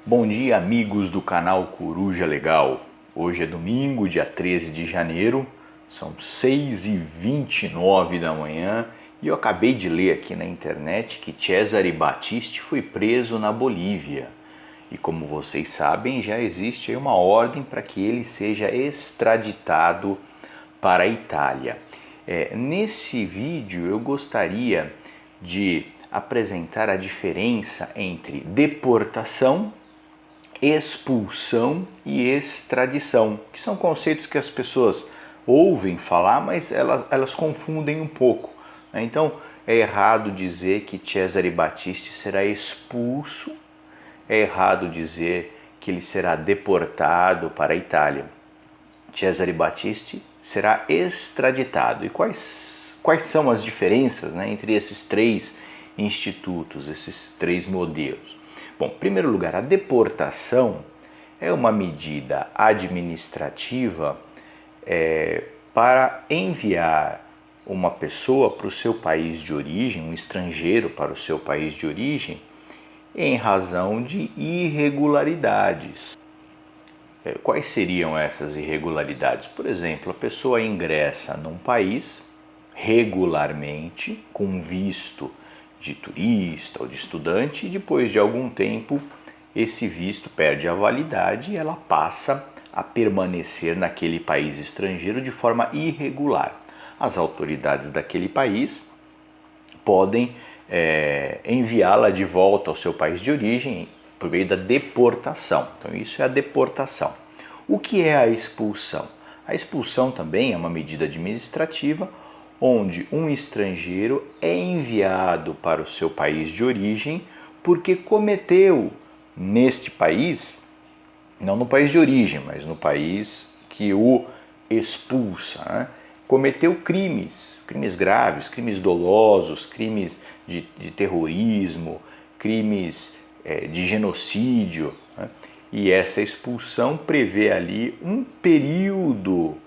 Bom dia, amigos do canal Coruja Legal. Hoje é domingo, dia 13 de janeiro, são 6h29 da manhã e eu acabei de ler aqui na internet que Cesare Battisti foi preso na Bolívia. E como vocês sabem, já existe aí uma ordem para que ele seja extraditado para a Itália. Nesse vídeo eu gostaria de apresentar a diferença entre deportação, expulsão e extradição, que são conceitos que as pessoas ouvem falar, mas elas confundem um pouco. Então é errado dizer que Cesare Battisti será expulso, é errado dizer que ele será deportado para a Itália. Cesare Battisti será extraditado. E quais são as diferenças, entre esses três institutos, esses três modelos? Bom, em primeiro lugar, a deportação é uma medida administrativa para enviar uma pessoa para o seu país de origem, um estrangeiro para o seu país de origem, em razão de irregularidades. Quais seriam essas irregularidades? Por exemplo, a pessoa ingressa num país regularmente, com visto de turista ou de estudante, e depois de algum tempo esse visto perde a validade e ela passa a permanecer naquele país estrangeiro de forma irregular. As autoridades daquele país podem enviá-la de volta ao seu país de origem por meio da deportação. Então isso é a deportação. O que é a expulsão? A expulsão também é uma medida administrativa onde um estrangeiro é enviado para o seu país de origem porque cometeu neste país, não no país de origem, mas no país que o expulsa, cometeu crimes graves, crimes dolosos, crimes de terrorismo, crimes de genocídio, e essa expulsão prevê ali um período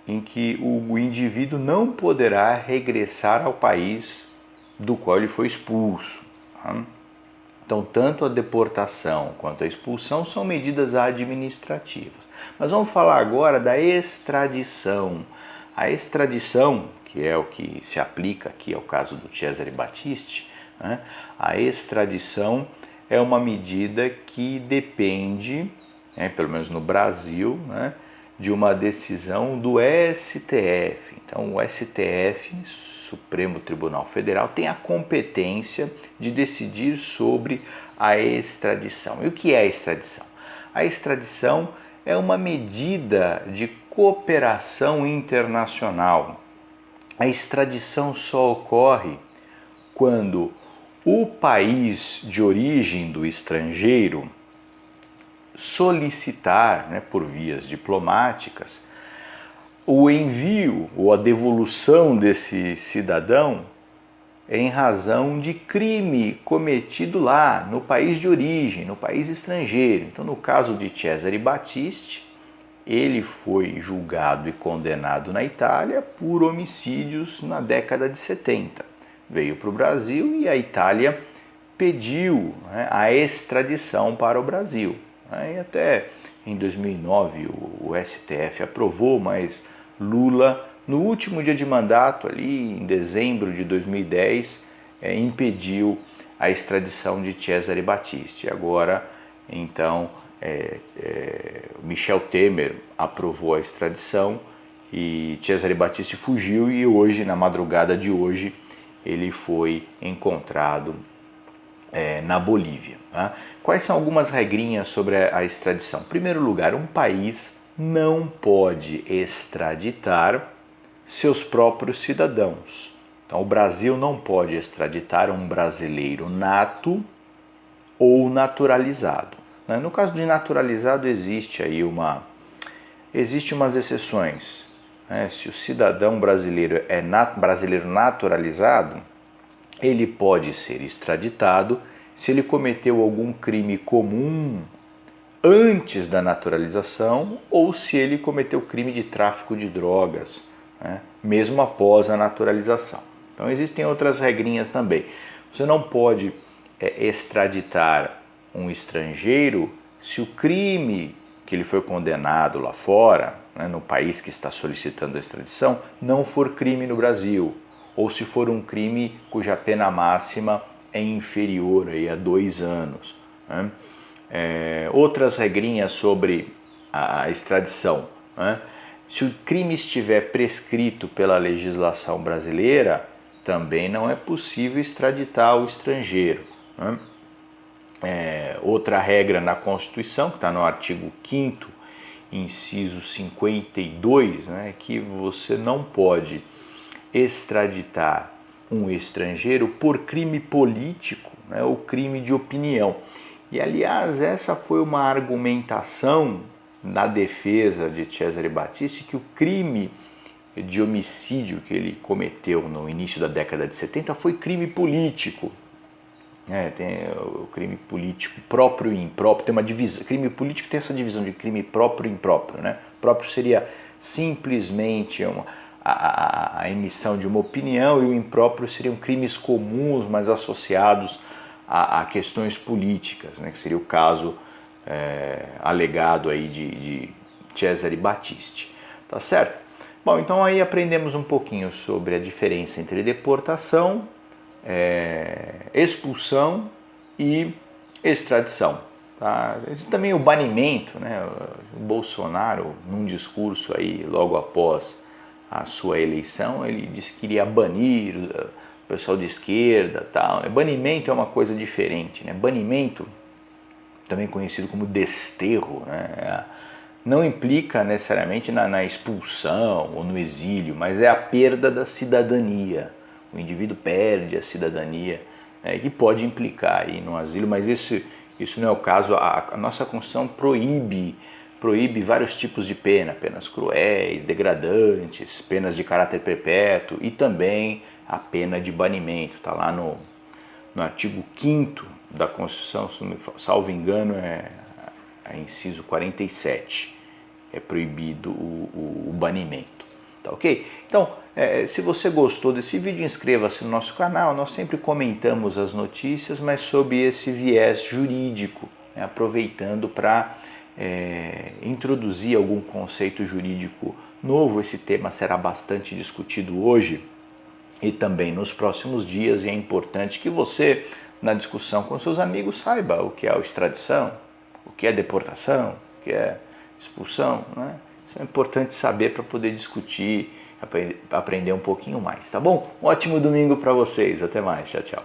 em que o indivíduo não poderá regressar ao país do qual ele foi expulso. Então, tanto a deportação quanto a expulsão são medidas administrativas. Mas vamos falar agora da extradição. A extradição, que é o que se aplica aqui ao caso do Cesare Battisti, a extradição é uma medida que depende, pelo menos no Brasil, de uma decisão do STF. Então, o STF, Supremo Tribunal Federal, tem a competência de decidir sobre a extradição. E o que é a extradição? A extradição é uma medida de cooperação internacional. A extradição só ocorre quando o país de origem do estrangeiro solicitar, por vias diplomáticas, o envio ou a devolução desse cidadão em razão de crime cometido lá no país de origem, no país estrangeiro. Então, no caso de Cesare Battisti, ele foi julgado e condenado na Itália por homicídios na década de 70. Veio para o Brasil e a Itália pediu a extradição para o Brasil. E até em 2009 o STF aprovou, mas Lula, no último dia de mandato, ali em dezembro de 2010, impediu a extradição de Cesare Battisti. Agora, então, Michel Temer aprovou a extradição e Cesare Battisti fugiu e hoje, na madrugada de hoje, ele foi encontrado na Bolívia. Quais são algumas regrinhas sobre a extradição? Em primeiro lugar, um país não pode extraditar seus próprios cidadãos. Então, o Brasil não pode extraditar um brasileiro nato ou naturalizado. No caso de naturalizado, existem umas exceções. Se o cidadão brasileiro é brasileiro naturalizado, ele pode ser extraditado se ele cometeu algum crime comum antes da naturalização ou se ele cometeu crime de tráfico de drogas, mesmo após a naturalização. Então existem outras regrinhas também. Você não pode extraditar um estrangeiro se o crime que ele foi condenado lá fora, né, no país que está solicitando a extradição, não for crime no Brasil, ou se for um crime cuja pena máxima é inferior aí a 2 anos. Né? Outras regrinhas sobre a extradição. Né? Se o crime estiver prescrito pela legislação brasileira, também não é possível extraditar o estrangeiro. Né? Outra regra na Constituição, que está no artigo 5º, inciso 52, né, que você não pode extraditar um estrangeiro por crime político, né, ou crime de opinião. E, aliás, essa foi uma argumentação na defesa de Cesare Battisti, que o crime de homicídio que ele cometeu no início da década de 70 foi crime político. Tem o crime político próprio e impróprio, tem uma divisão. Crime político tem essa divisão de crime próprio e impróprio. Né? Próprio seria simplesmente a emissão de uma opinião, e o impróprio seriam crimes comuns, mas associados a questões políticas, né? Que seria o caso alegado aí de Cesare Battisti. Tá certo? Bom, então aí aprendemos um pouquinho sobre a diferença entre deportação, expulsão e extradição. Tá? Existe também o banimento, né? O Bolsonaro, num discurso aí logo após a sua eleição, ele disse que iria banir o pessoal de esquerda, tal. Banimento é uma coisa diferente, né? Banimento, também conhecido como desterro, né? Não implica necessariamente na expulsão ou no exílio, mas é a perda da cidadania. O indivíduo perde a cidadania, que pode implicar aí no asilo, mas isso não é o caso. A nossa Constituição proíbe vários tipos de pena, penas cruéis, degradantes, penas de caráter perpétuo e também a pena de banimento. Está lá no artigo 5º da Constituição, salvo engano, é inciso 47, é proibido o banimento. Tá ok? Então, se você gostou desse vídeo, inscreva-se no nosso canal. Nós sempre comentamos as notícias, mas sob esse viés jurídico, né? Aproveitando para introduzir algum conceito jurídico novo. Esse tema será bastante discutido hoje e também nos próximos dias, e é importante que você, na discussão com seus amigos, saiba o que é a extradição, o que é deportação, o que é expulsão, né? Isso é importante saber para poder discutir, aprender um pouquinho mais, tá bom? Um ótimo domingo para vocês, até mais, tchau, tchau.